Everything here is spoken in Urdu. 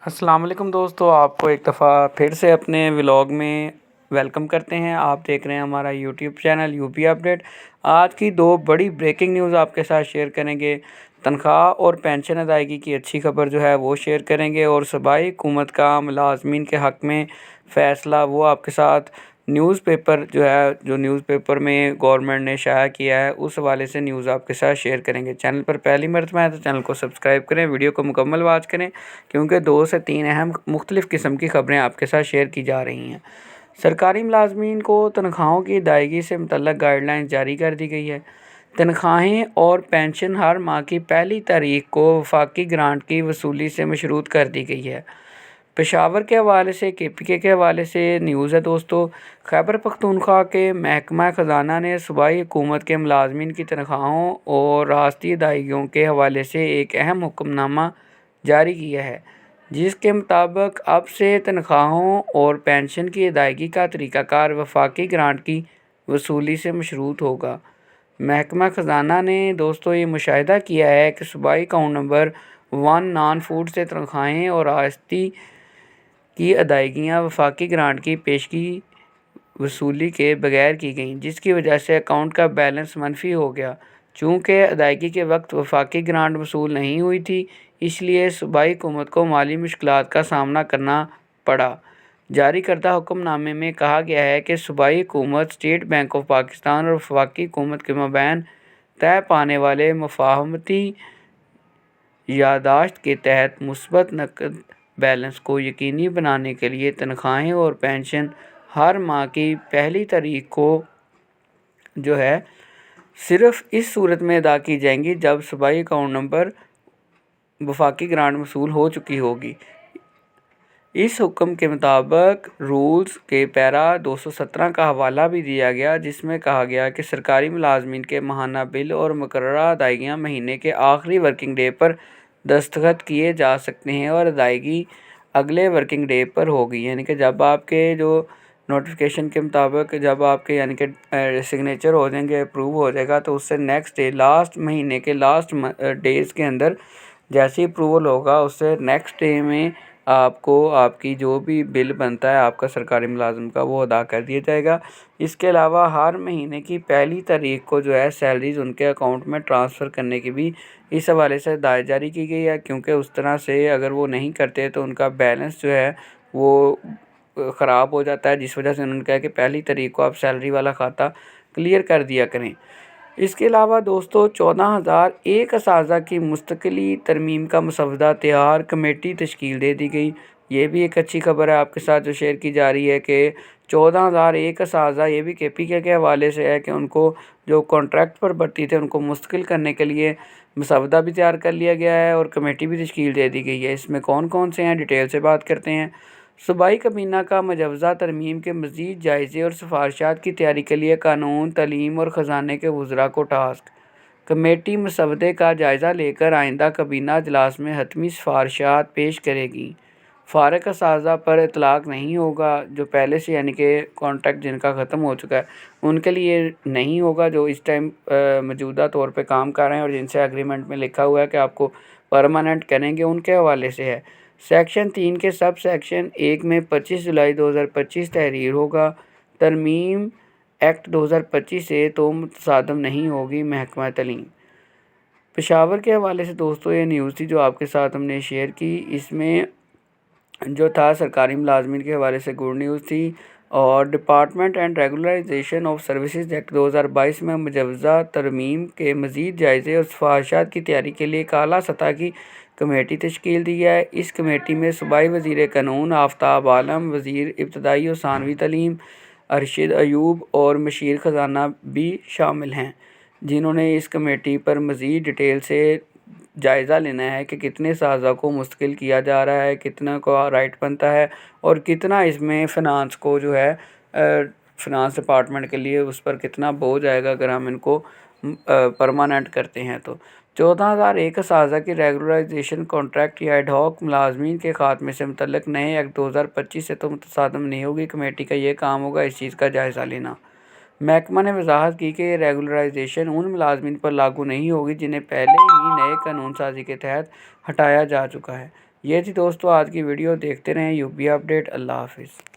السلام علیکم دوستو، آپ کو ایک دفعہ پھر سے اپنے ولاگ میں ویلکم کرتے ہیں۔ آپ دیکھ رہے ہیں ہمارا YouTube channel U P update. آج کی دو بڑی بریکنگ نیوز آپ کے ساتھ شیئر کریں گے۔ تنخواہ اور پینشن ادائیگی کی اچھی خبر جو ہے وہ شیئر کریں گے، اور صوبائی حکومت کا ملازمین کے حق میں فیصلہ وہ آپ کے ساتھ نیوز پیپر جو نیوز پیپر میں گورنمنٹ نے شائع کیا ہے اس حوالے سے نیوز آپ کے ساتھ شیئر کریں گے۔ چینل پر پہلی مرتبہ ہے تو چینل کو سبسکرائب کریں، ویڈیو کو مکمل واچ کریں، کیونکہ 2 سے 3 اہم مختلف قسم کی خبریں آپ کے ساتھ شیئر کی جا رہی ہیں۔ سرکاری ملازمین کو تنخواہوں کی ادائیگی سے متعلق گائیڈ لائنز جاری کر دی گئی ہے۔ تنخواہیں اور پینشن ہر ماہ کی پہلی تاریخ کو وفاقی گرانٹ کی وصولی سے مشروط کر دی گئی ہے۔ پشاور کے حوالے سے KPK کے حوالے سے نیوز ہے دوستو۔ خیبر پختونخوا کے محکمہ خزانہ نے صوبائی حکومت کے ملازمین کی تنخواہوں اور راستی ادائیگیوں کے حوالے سے ایک اہم حکم نامہ جاری کیا ہے، جس کے مطابق اب سے تنخواہوں اور پینشن کی ادائیگی کا طریقہ کار وفاقی گرانٹ کی وصولی سے مشروط ہوگا۔ محکمہ خزانہ نے دوستو یہ مشاہدہ کیا ہے کہ صوبائی اکاؤنٹ نمبر 1 نان فوڈ سے تنخواہیں اور راستی کی ادائیگیاں وفاقی گرانٹ کی پیشگی وصولی کے بغیر کی گئیں، جس کی وجہ سے اکاؤنٹ کا بیلنس منفی ہو گیا۔ چونکہ ادائیگی کے وقت وفاقی گرانٹ وصول نہیں ہوئی تھی، اس لیے صوبائی حکومت کو مالی مشکلات کا سامنا کرنا پڑا۔ جاری کردہ حکم نامے میں کہا گیا ہے کہ صوبائی حکومت، اسٹیٹ بینک آف پاکستان اور وفاقی حکومت کے مابین طے پانے والے مفاہمتی یادداشت کے تحت مثبت نقد بیلنس کو یقینی بنانے کے لیے تنخواہیں اور پینشن ہر ماہ کی پہلی تاریخ کو صرف اس صورت میں ادا کی جائیں گی جب صوبائی اکاؤنٹ نمبر وفاقی گرانٹ وصول ہو چکی ہوگی۔ اس حکم کے مطابق رولز کے پیرا 217 کا حوالہ بھی دیا گیا، جس میں کہا گیا کہ سرکاری ملازمین کے ماہانہ بل اور مقررہ ادائیگیاں مہینے کے آخری ورکنگ ڈے پر دستخط کیے جا سکتے ہیں، اور ادائیگی اگلے ورکنگ ڈے پر ہوگی۔ یعنی کہ جب آپ کے جو نوٹیفیکیشن کے مطابق جب آپ کے سگنیچر ہو جائیں گے، اپروو ہو جائے گا، تو اس سے نیکسٹ ڈے مہینے کے لاسٹ ڈیز کے اندر جیسے ہی اپروول ہوگا، اس سے نیکسٹ ڈے میں آپ کو آپ کی جو بھی بل بنتا ہے آپ کا سرکاری ملازم کا، وہ ادا کر دیا جائے گا۔ اس کے علاوہ ہر مہینے کی پہلی تاریخ کو سیلریز ان کے اکاؤنٹ میں ٹرانسفر کرنے کی بھی اس حوالے سے ہدایت جاری کی گئی ہے، کیونکہ اس طرح سے اگر وہ نہیں کرتے تو ان کا بیلنس وہ خراب ہو جاتا ہے، جس وجہ سے انہوں نے کہا کہ پہلی تاریخ کو آپ سیلری والا کھاتہ کلیئر کر دیا کریں۔ اس کے علاوہ دوستو 14,001 اساتذہ کی مستقلی ترمیم کا مسودہ تیار، کمیٹی تشکیل دے دی گئی۔ یہ بھی ایک اچھی خبر ہے آپ کے ساتھ جو شیئر کی جا رہی ہے کہ 14,001 اساتذہ، یہ بھی KPK کے حوالے سے ہے کہ ان کو جو کانٹریکٹ پر بھرتی تھے ان کو مستقل کرنے کے لیے مسودہ بھی تیار کر لیا گیا ہے، اور کمیٹی بھی تشکیل دے دی گئی ہے۔ اس میں کون کون سے ہیں، ڈیٹیل سے بات کرتے ہیں۔ صوبائی کابینہ کا مجوزہ ترمیم کے مزید جائزے اور سفارشات کی تیاری کے لیے قانون، تعلیم اور خزانے کے وزراء کو ٹاسک۔ کمیٹی مسودے کا جائزہ لے کر آئندہ کابینہ اجلاس میں حتمی سفارشات پیش کرے گی۔ فارغ اساتذہ پر اطلاق نہیں ہوگا، جو پہلے سے کانٹریکٹ جن کا ختم ہو چکا ہے ان کے لیے نہیں ہوگا، جو اس ٹائم موجودہ طور پہ کام کر رہے ہیں اور جن سے ایگریمنٹ میں لکھا ہوا ہے کہ آپ کو پرماننٹ کریں گے، ان کے حوالے سے ہے۔ سیکشن 3 کے سب سیکشن 1 میں 25 جولائی 2025 تحریر ہوگا۔ ترمیم ایکٹ 2025 سے تو متصادم نہیں ہوگی، محکمہ تعلیم۔ پشاور کے حوالے سے دوستو یہ نیوز تھی جو آپ کے ساتھ ہم نے شیئر کی۔ اس میں جو تھا سرکاری ملازمین کے حوالے سے گڈ نیوز تھی، اور department and regularisation of services act 2022 میں مجوزہ ترمیم کے مزید جائزے اور سفارشات کی تیاری کے لیے ایک اعلیٰ سطح کی کمیٹی تشکیل دی ہے۔ اس کمیٹی میں صوبائی وزیر قانون آفتاب عالم، وزیر ابتدائی و ثانوی تعلیم ارشد ایوب اور مشیر خزانہ بھی شامل ہیں، جنہوں نے اس کمیٹی پر مزید ڈیٹیل سے جائزہ لینا ہے کہ کتنے اساتذہ کو مستقل کیا جا رہا ہے، کتنا کو رائٹ بنتا ہے، اور کتنا اس میں فنانس کو فنانس ڈپارٹمنٹ کے لیے اس پر کتنا بوجھ آئے گا اگر ہم ان کو پرماننٹ کرتے ہیں تو۔ 14,001 اساتذہ کی ریگولرائزیشن کانٹریکٹ یا ایڈ ہاک ملازمین کے خاتمے سے متعلق نئے ایکٹ 2025 سے تو متصادم نہیں ہوگی۔ کمیٹی کا یہ کام ہوگا اس چیز کا جائزہ لینا۔ محکمہ نے وضاحت کی کہ یہ ریگولرائزیشن ان ملازمین پر لاگو نہیں ہوگی جنہیں پہلے ہی نئے قانون سازی کے تحت ہٹایا جا چکا ہے۔ یہ تھی دوستوں آج کی ویڈیو، دیکھتے رہیں UP اپڈیٹ۔ اللہ حافظ۔